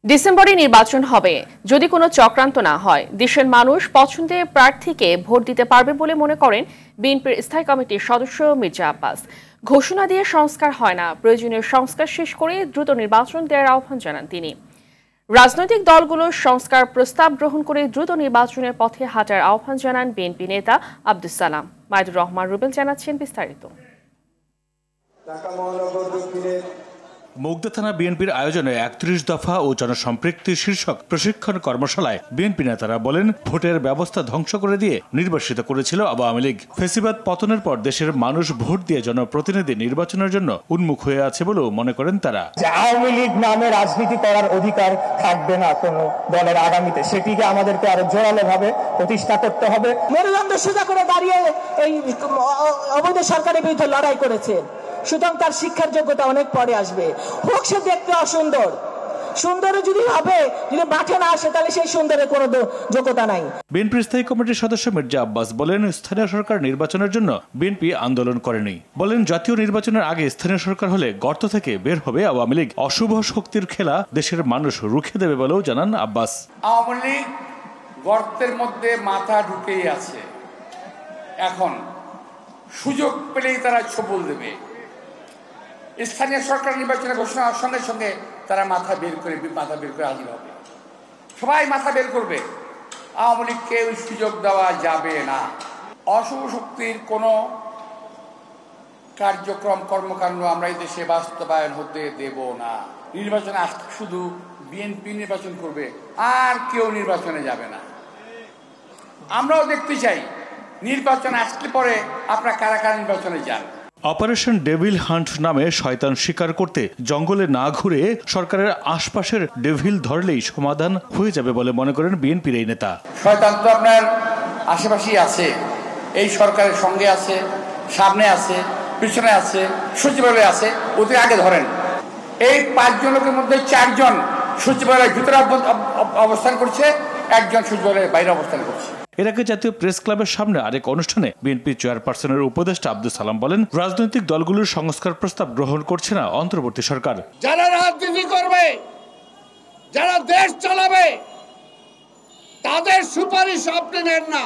ডিসেম্বরে নির্বাচন হবে যদি কোনো চক্রান্ত না হয় দেশের মানুষ পছন্দের প্রার্থীকে ভোট দিতে পারবে বলে মনে করেন বিএনপির স্থায়ী কমিটির সদস্য মির্জা আব্বাস। ঘোষণা দিয়ে সংস্কার হয় না, প্রয়োজনীয় সংস্কার শেষ করে দ্রুত নির্বাচন দেওয়ার আহ্বান জানান তিনি। রাজনৈতিক দলগুলোর সংস্কার প্রস্তাব গ্রহণ করে দ্রুত নির্বাচনের পথে হাঁটার আহ্বান জানান বিএনপি নেতা আব্দুস সালাম। মাইদুর রহমান রুবেল জানাচ্ছেন বিস্তারিত। মুগদা থানা বিএনপির আয়োজনে ৩১ দফা ও জনসম্পৃক্তি শীর্ষক প্রশিক্ষণ কর্মশালায় বিএনপি নেতারা বলেন, ভোটের ব্যবস্থা ধ্বংস করে দিয়ে নির্বাসিত করেছিল আওয়ামী লীগ। ফেসিবাদ পতনের পর দেশের মানুষ ভোট দিয়ে জনপ্রতিনিধি নির্বাচনের জন্য উন্মুখ হয়ে আছে বলেও মনে করেন তারা। আওয়ামী লীগ নামে রাজনীতি করার অধিকার থাকবে না কোনো দলের আগামীতে, সেটিকে আমাদেরকে আরো জোরালো ভাবে প্রতিষ্ঠা করতে হবে। মেরুদণ্ড সোজা করে দাঁড়িয়ে এই অবৈধ সরকারের বিরুদ্ধে লড়াই করেছেন, সুতরাং তার শিক্ষার যোগ্যতা অনেক পরে আসবে। হোক সে দেখতে অসুন্দর, সুন্দর যদি হবে, যদি মাঠে না আসে তাহলে সেই সুন্দরের কোনো যোগ্যতা নাই। বিএনপির স্থায়ী কমিটির সদস্য মির্জা আব্বাস বলেন, স্থানীয় সরকার নির্বাচনের জন্য বিএনপি আন্দোলন করেনি। বলেন, জাতীয় নির্বাচনের আগে স্থানীয় সরকার হলে গর্ত থেকে বের হবে আওয়ামী লীগ। অশুভ শক্তির খেলা দেশের মানুষ রুখে দেবে বলেও জানান আব্বাস। আওয়ামী লীগ গর্তের মধ্যে মাথা ঢুকেই আছে, এখন সুযোগ পেলেই তারা ছবল দেবে। স্থানীয় সরকার নির্বাচনের ঘোষণার সঙ্গে সঙ্গে তারা মাথা বের করে হাজির হবে, সবাই মাথা বের করবে। আওয়ামী লীগকে ওই সুযোগ দেওয়া যাবে না। অশুভ শক্তির কোনো কার্যক্রম কর্মকাণ্ড আমরা এই দেশে বাস্তবায়ন হতে দেব না। নির্বাচনে আসতে শুধু বিএনপি নির্বাচন করবে, আর কেউ নির্বাচনে যাবে না। আমরাও দেখতে চাই নির্বাচন আসলে পরে আপনারা কারা কারা নির্বাচনে যান। অপারেশন ডেভিল হান্ট নামে শয়তান শিকার করতে জঙ্গলে না ঘুরে সরকারের আশপাশের ডেভিল ধরলেই সমাধান হয়ে যাবে বলে মনে করেন বিএনপির এই নেতা। শয়তান তো আপনার আশেপাশেই আছে, এই সরকারের সঙ্গে আছে, সামনে আছে, পিছনে আছে, সচিবালয়ে আছে, ওদের আগে ধরেন। এই ৫ জনের মধ্যে ৪ জন সচিবালয়ের ভিতরে অবস্থান করছে, ১ জন সচিবালয়ের বাইরে অবস্থান করছে। এর আগে জাতীয় প্রেস ক্লাবের সামনে আরেক অনুষ্ঠানে বিএনপি চেয়ারপারসনের উপদেষ্টা আব্দুস সালাম বলেন, রাজনৈতিক দলগুলোর সংস্কার প্রস্তাব গ্রহণ করছে না অন্তর্বর্তী সরকার। যারা রাজনীতি করবে, যারা দেশ চালাবে, তাদের সুপারিশ আপনি নেন না।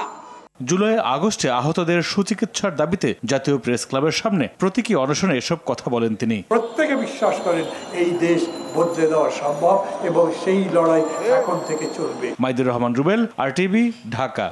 জুলাই আগস্টে আহতদের সুচিকিৎসার দাবিতে জাতীয় প্রেস ক্লাবের সামনে প্রতীকী অনশনে এসব কথা বলেন তিনি। প্রত্যেকে বিশ্বাস করেন এই দেশ বদলে দেওয়া সম্ভব এবং সেই লড়াই এখন থেকে চলবে। মাইদুর রহমান রুবেল, RTV, ঢাকা।